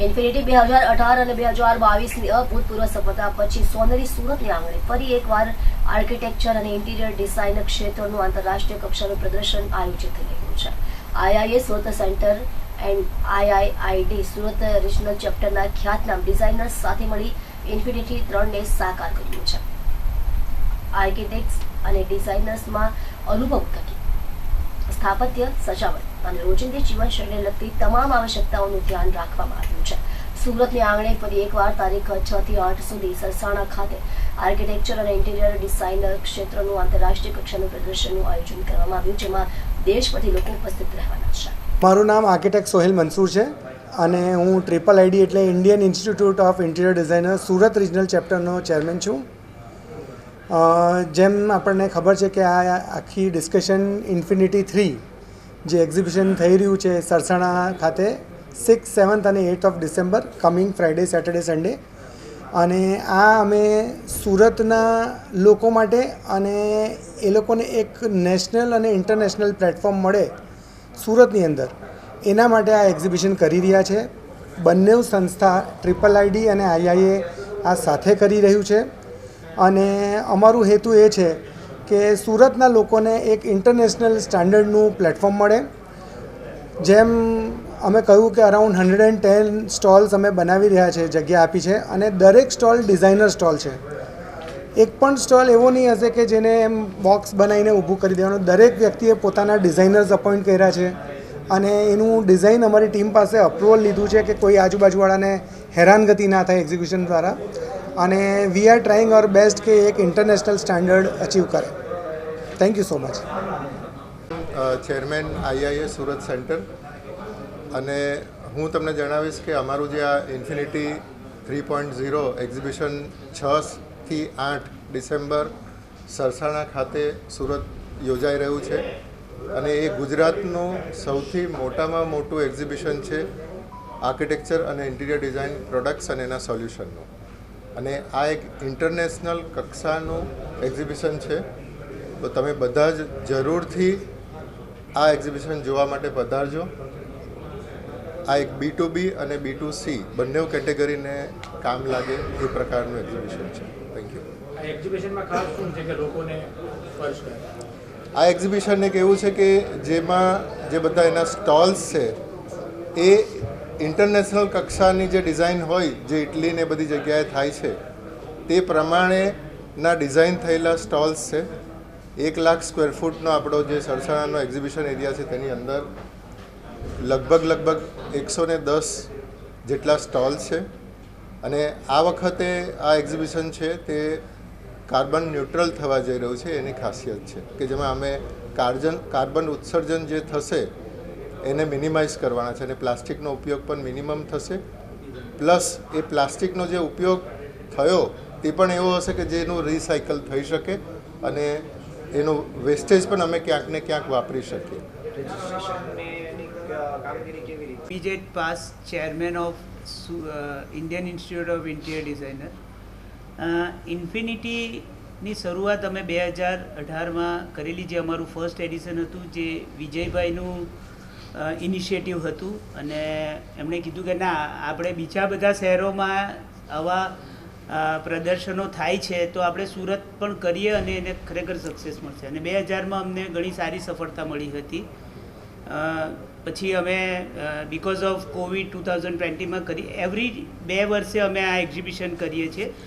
Infinity 2018 અને 2022ની અભૂતપૂર્વ સફળતા પછી સોનેરી સુરતની આંગણે ફરી એકવાર આર્કિટેક્ચર અને ઇન્ટિરિયર ડિઝાઇન ક્ષેત્રનું આંતરરાષ્ટ્રીય કક્ષાનું પ્રદર્શન આયોજિત થઈ રહ્યું છે. IIA Surat centre and IIID Surat regional ચેપ્ટરના ખ્યાતનામ ડિઝાઇનર્સ સાથે મળી ઇન્ફિનિટી 3ને સાકાર કર્યું છે. આર્કિટેક્ટ્સ અને ડિઝાઇનર્સમાં અનુભવ થકી સ્થાપત્ય, સજાવટ અને રોજિંદી જીવનશૈલીને લગતી તમામ આવશ્યકતાઓનું ધ્યાન રાખવામાં આવ્યું છે. સુરતની આંગણે ફરી એકવાર તારીખ 6 થી 8 સુધી સરસાણા ખાતે આર્કિટેક્ચર અને ઇન્ટિરિયર ડિઝાઇનર ક્ષેત્રનું આંતરરાષ્ટ્રીય કક્ષાનું પ્રદર્શનનું આયોજન કરવામાં આવ્યું, જેમાં દેશભરથી લોકો ઉપસ્થિત રહેવાના છે. મારું નામ આર્કિટેક્ટ સોહેલ મંસૂર છે અને હું ટ્રિપલ આઈડી એટલે Indian institute of interior designer Surat regional ચેપ્ટરનો ચેરમેન છું. જેમ આપણને ખબર છે કે આ આખી ડિસ્કશન ઇન્ફિનિટી 3 જે એક્ઝિબિશન થઈ રહ્યું છે સરસાણા ખાતે 6th, 7th અને 8th of December, coming Friday, Saturday, Sunday, અને આ અમે સુરતના લોકો માટે અને એ લોકોને એક નેશનલ અને ઇન્ટરનેશનલ પ્લેટફોર્મ મળે સુરતની અંદર, એના માટે આ એક્ઝિબિશન કરી રહ્યા છે. બંને સંસ્થા ટ્રિપલ આઈડી અને આઈઆઈએ આ સાથે કરી રહ્યું છે અને અમારું હેતુ એ છે કે સુરતના લોકોને એક ઇન્ટરનેશનલ સ્ટાન્ડર્ડનું પ્લેટફોર્મ મળે. જેમ અમે કહ્યું કે અરાઉન્ડ 110 સ્ટોલ્સ અમે બનાવી રહ્યા છે, જગ્યા આપી છે, અને દરેક સ્ટોલ ડિઝાઇનર સ્ટોલ છે. એક પણ સ્ટોલ એવો નહીં હશે કે જેને એમ બોક્સ બનાવીને ઊભું કરી દેવાનું. દરેક વ્યક્તિએ પોતાના ડિઝાઇનર્સ અપોઇન્ટ કર્યા છે અને એનું ડિઝાઇન અમારી ટીમ પાસે અપ્રુવલ લીધું છે કે કોઈ આજુબાજુવાળાને હેરાનગતિ ના થાય એક્ઝિબિશન દ્વારા, અને we are trying our best કે એક ઇન્ટરનેશનલ સ્ટાન્ડર્ડ અચીવ કરે. Thank you so much. Chairman IIA Surat centre, અને હું તમને જણાવીશ કે અમારું જે આ ઇન્ફિનિટી 3.0 એક્ઝિબિશન 6 થી 8 ડિસેમ્બર સરસાણા ખાતે સુરત યોજાઈ રહ્યું છે, અને એ ગુજરાતનું સૌથી મોટામાં મોટું એક્ઝિબિશન છે આર્કિટેક્ચર અને ઇન્ટિરિયર ડિઝાઇન પ્રોડક્ટ્સ અને એના સોલ્યુશનનું. અને આ એક ઇન્ટરનેશનલ કક્ષાનું એક્ઝિબિશન છે, તો તમે બધા જ જરૂરથી આ એક્ઝિબિશન જોવા માટે પધારજો. આ એક B2B અને B2C બંને કેટેગરીને કામ લાગે એ પ્રકારનું એક્ઝિબિશન છે. Thank you. આ એક્ઝિબિશનમાં ખાસ શું છે કે લોકોને સ્પર્શ કરે? આ એક્ઝિબિશન એક એવું છે કે જેમાં જે બધા એના સ્ટોલ્સ છે એ ઇન્ટરનેશનલ કક્ષાની જે ડિઝાઇન હોય, જે ઇટલીને બધી જગ્યાએ થાય છે તે પ્રમાણેના ડિઝાઇન થયેલા સ્ટોલ્સ છે. 1 લાખ સ્ક્વેર ફૂટનો આપણો જે સરસાણાનો એક્ઝિબિશન એરિયા છે તેની અંદર લગભગ 110 જેટલા સ્ટોલ્સ છે. અને આ વખતે આ એક્ઝિબિશન છે તે કાર્બન ન્યુટ્રલ થવા જઈ રહ્યું છે, એની ખાસિયત છે કે જેમાં અમે કાર્બન ઉત્સર્જન જે થશે એને મિનિમાઇઝ કરવાના છે, અને પ્લાસ્ટિકનો ઉપયોગ પણ મિનિમમ થશે. પ્લસ એ પ્લાસ્ટિકનો જે ઉપયોગ થયો તે પણ એવો હશે કે જેનું રિસાયકલ થઈ શકે અને એનું વેસ્ટેજ પણ અમે ક્યાંક ને ક્યાંક વાપરી શકીએ. વિજય પાસ, chairman of Indian institute of interior designer. ઇન્ફિનિટીની શરૂઆત અમે 2018માં કરેલી, જે અમારું ફર્સ્ટ એડિશન હતું, જે વિજયભાઈનું ઇનિશિયેટિવ હતું, અને એમણે કીધું કે ના, આપણે બીજા બધા શહેરોમાં આવા પ્રદર્શનો થાય છે તો આપણે સુરત પણ કરીએ અને એને ખરેખર સક્સેસ મળશે. અને 2000માં અમને ઘણી સારી સફળતા મળી હતી. પછી અમે બિકોઝ ઓફ કોવિડ 2020માં કરી, એવરી 2 વર્ષે અમે આ એક્ઝિબિશન કરીએ છીએ.